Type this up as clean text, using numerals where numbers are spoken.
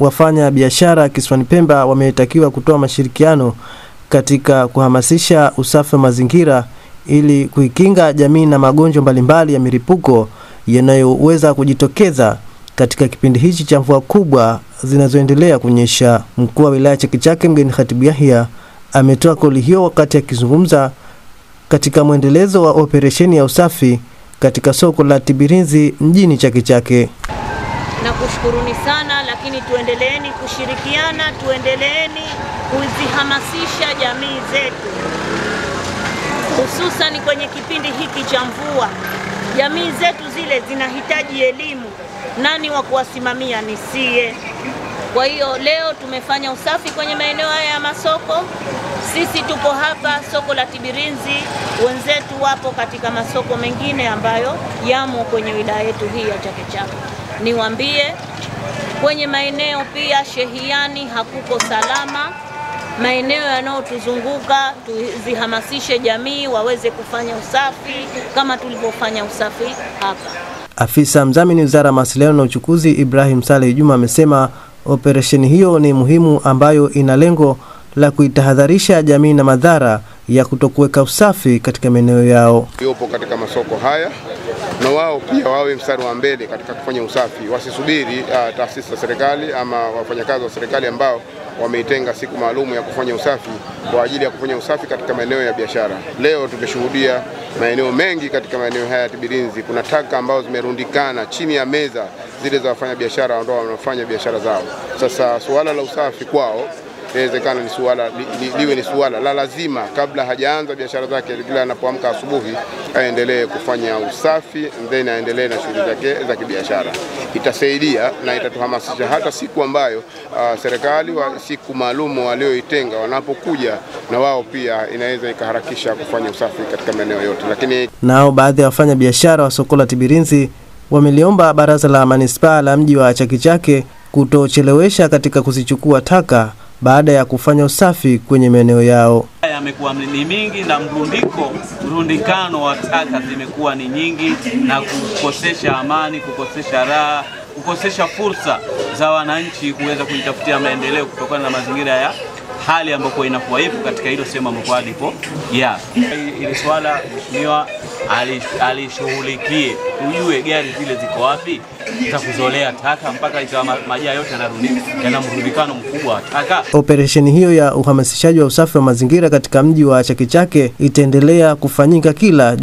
wafanya biashara kisiwani Pemba wametakiwa kutoa mashirikiano katika kuhamasisha usafi wa mazingira ili kuikinga jamii na magonjwa mbalimbali ya milipuko yanayoweza kujitokeza katika kipindi hichi cha mvua kubwa zinazoendelea kunyesha. Mkuu wa wilaya Chake Chake Mgeni Khatibu Yahya ametoa kauli hiyo wakati akizungumza katika mwendelezo wa operesheni ya usafi katika soko la Tibirinzi mjini Chake Chake. Na kushukuruni sana, lakini tuendeleeni kushirikiana, tuendeleeni kuzihamasisha jamii zetu, hususan kwenye kipindi hiki cha mvua. Jamii zetu zile zinahitaji elimu, nani wa kuwasimamia ni sie. Kwa hiyo leo tumefanya usafi kwenye maeneo haya ya masoko. Sisi tupo hapa soko la Tibirinzi, wenzetu wapo katika masoko mengine ambayo yamo kwenye wilaya yetu hii ya Chake Chake. Niwaambie kwenye maeneo pia Shehiani hakuko salama. Maeneo yanayotuzunguka tuzihamasishe jamii waweze kufanya usafi kama tulivyofanya usafi hapa. Afisa mdhamini Wizara ya Mawasiliano na Uchukuzi Ibrahim Saleh Juma amesema operesheni hiyo ni muhimu ambayo ina lengo la kuitahadharisha jamii na madhara ya kutokuweka usafi katika maeneo yao. Yupo katika masoko haya na wao pia wawe mstari wa mbele katika kufanya usafi, wasisubiri taasisi za serikali ama wafanyakazi wa serikali ambao wameitenga siku maalum ya kufanya usafi kwa ajili ya kufanya usafi katika maeneo ya biashara. Leo tumeshuhudia maeneo mengi katika maeneo haya ya Tibirinzi kuna taka ambazo zimerundikana chini ya meza zile za wafanya biashara ambao wanafanya biashara zao. Sasa suala la usafi kwao inawezekana liwe ni suala la lazima kabla hajaanza biashara zake. Kila anapoamka asubuhi aendelee kufanya usafi, then aendelee na shughuli zake za kibiashara. Itasaidia na itatuhamasisha hata siku ambayo serikali wa siku maalum walioitenga wanapokuja, na wao pia inaweza ikaharakisha kufanya usafi katika maeneo yote. Lakini nao baadhi ya wafanya biashara wa soko la Tibirinzi wameliomba baraza la manispaa la mji wa Chake Chake kutochelewesha katika kuzichukua taka baada ya kufanya usafi kwenye maeneo yao. Yamekuwa ni mingi na mrundikano wa taka zimekuwa ni nyingi na kukosesha amani, kukosesha raha, kukosesha fursa za wananchi kuweza kujitafutia maendeleo kutokana na mazingira ya hali ambayo inakuwa ipo katika hilo sema mkoa lipo. Ili swala mheshimiwa alishughulikie, tujue gari zile ziko wapi za kuzolea taka mpaka ikawa majaa yote yana mrundikano mkubwa wa taka. Operesheni hiyo ya uhamasishaji wa usafi wa mazingira katika mji wa Chake Chake itaendelea kufanyika kila